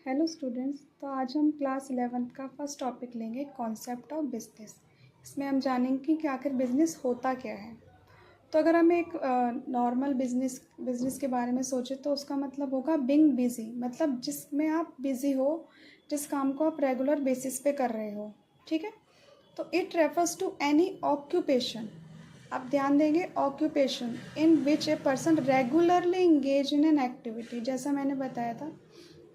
Hello students, तो आज हम क्लास 11th का फर्स्ट टॉपिक लेंगे कॉन्सेप्ट ऑफ बिजनेस। इसमें हम जानेंगे कि आखिर बिजनेस होता क्या है। तो अगर हम एक नॉर्मल बिजनेस के बारे में सोचें तो उसका मतलब होगा बीइंग बिजी, मतलब जिसमें आप बिजी हो, जिस काम को आप रेगुलर बेसिस पे कर रहे हो। ठीक है, तो it refers to any occupation, आप ध्यान देंगे, occupation in which a person regularly engage in an activity. जैसा मैंने बताया था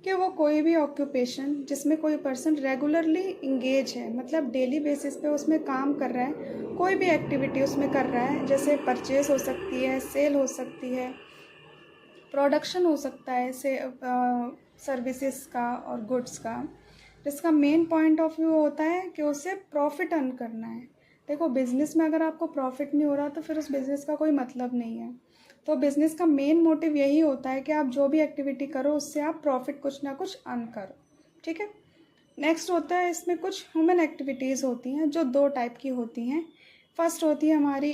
कि वो कोई भी ऑक्यूपेशन जिसमें कोई पर्सन रेगुलरली इंगेज है, मतलब डेली बेसिस पे उसमें काम कर रहा है, कोई भी एक्टिविटी उसमें कर रहा है, जैसे परचेज हो सकती है, सेल हो सकती है, प्रोडक्शन हो सकता है, से सर्विसेज का और गुड्स का, जिसका मेन पॉइंट ऑफ व्यू होता है कि उसे प्रॉफिट अर्न करना है। देखो, बिजनेस में अगर आपको प्रॉफिट नहीं हो रहा तो फिर उस बिज़नेस का कोई मतलब नहीं है। तो बिज़नेस का मेन मोटिव यही होता है कि आप जो भी एक्टिविटी करो उससे आप प्रॉफिट कुछ ना कुछ अर्न करो। ठीक है, नेक्स्ट होता है, इसमें कुछ ह्यूमन एक्टिविटीज़ होती हैं जो दो टाइप की होती हैं। फर्स्ट होती है हमारी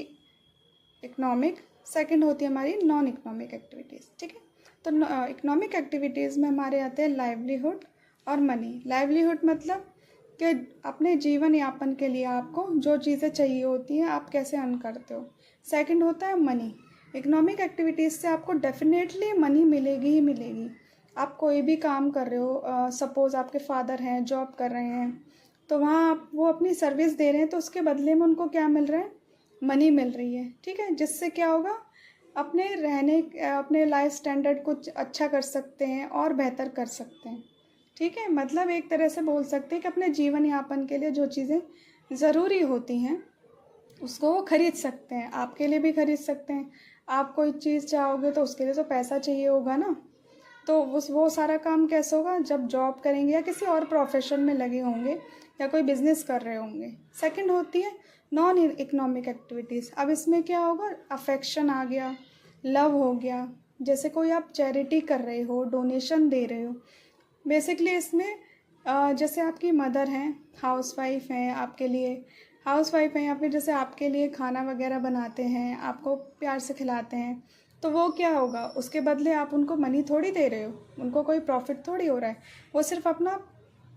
इकोनॉमिक, सेकंड होती है हमारी नॉन इकोनॉमिक एक्टिविटीज़। ठीक है, तो इकोनॉमिक एक्टिविटीज़ में हमारे आते हैं लाइवलीहुड और मनी। लाइवलीहुड मतलब कि अपने जीवन यापन के लिए आपको जो चीज़ें चाहिए होती हैं आप कैसे अर्न करते हो। सेकंड होता है मनी। इकोनॉमिक एक्टिविटीज़ से आपको डेफिनेटली मनी मिलेगी ही मिलेगी। आप कोई भी काम कर रहे हो, सपोज़ आपके फादर हैं, जॉब कर रहे हैं, तो वहाँ आप वो अपनी सर्विस दे रहे हैं, तो उसके बदले में उनको क्या मिल रहा है, मनी मिल रही है। ठीक है, जिससे क्या होगा, अपने लाइफ स्टैंडर्ड को अच्छा कर सकते हैं और बेहतर कर सकते हैं। ठीक है, मतलब एक तरह से बोल सकते हैं कि अपने जीवन यापन के लिए जो चीज़ें ज़रूरी होती हैं उसको वो खरीद सकते हैं, आपके लिए भी खरीद सकते हैं। आप कोई चीज़ चाहोगे तो उसके लिए तो पैसा चाहिए होगा ना, तो वो सारा काम कैसे होगा, जब जॉब करेंगे या किसी और प्रोफेशन में लगे होंगे या कोई बिजनेस कर रहे होंगे। सेकंड होती है नॉन इकोनॉमिक एक्टिविटीज़। अब इसमें क्या होगा, अफेक्शन आ गया, लव हो गया, जैसे कोई आप चैरिटी कर रहे हो, डोनेशन दे रहे हो। बेसिकली इसमें जैसे आपकी मदर हैं, हाउसवाइफ हैं, आपके लिए हाउसवाइफ हैं, या फिर जैसे आपके लिए खाना वगैरह बनाते हैं, आपको प्यार से खिलाते हैं, तो वो क्या होगा, उसके बदले आप उनको मनी थोड़ी दे रहे हो, उनको कोई प्रॉफिट थोड़ी हो रहा है। वो सिर्फ अपना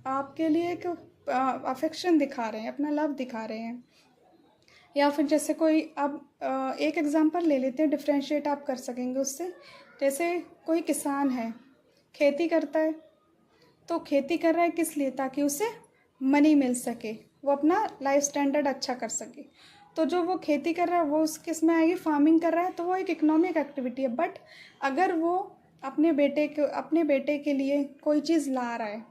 आपके लिए एक अफेक्शन दिखा रहे हैं, अपना लव दिखा रहे हैं। या फिर जैसे कोई, अब एक एग्जांपल ले लेते हैं, डिफ्रेंशिएट आप कर सकेंगे उससे। जैसे कोई किसान है, खेती करता है, तो खेती कर रहा है किस लिए, ताकि उसे मनी मिल सके, वो अपना लाइफ स्टैंडर्ड अच्छा कर सके। तो जो वो खेती कर रहा है वो उस किस में आएगी, फार्मिंग कर रहा है, तो वो एक इकोनॉमिक एक्टिविटी है। बट अगर वो अपने बेटे के लिए कोई चीज़ ला रहा है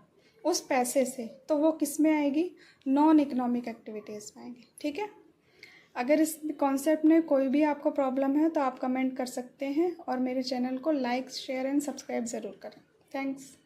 उस पैसे से, तो वो किस में आएगी, नॉन इकोनॉमिक एक्टिविटीज़ में आएगी। ठीक है, अगर इस कॉन्सेप्ट में कोई भी आपको प्रॉब्लम है तो आप कमेंट कर सकते हैं, और मेरे चैनल को लाइक, शेयर एंड सब्सक्राइब ज़रूर करें। थैंक्स।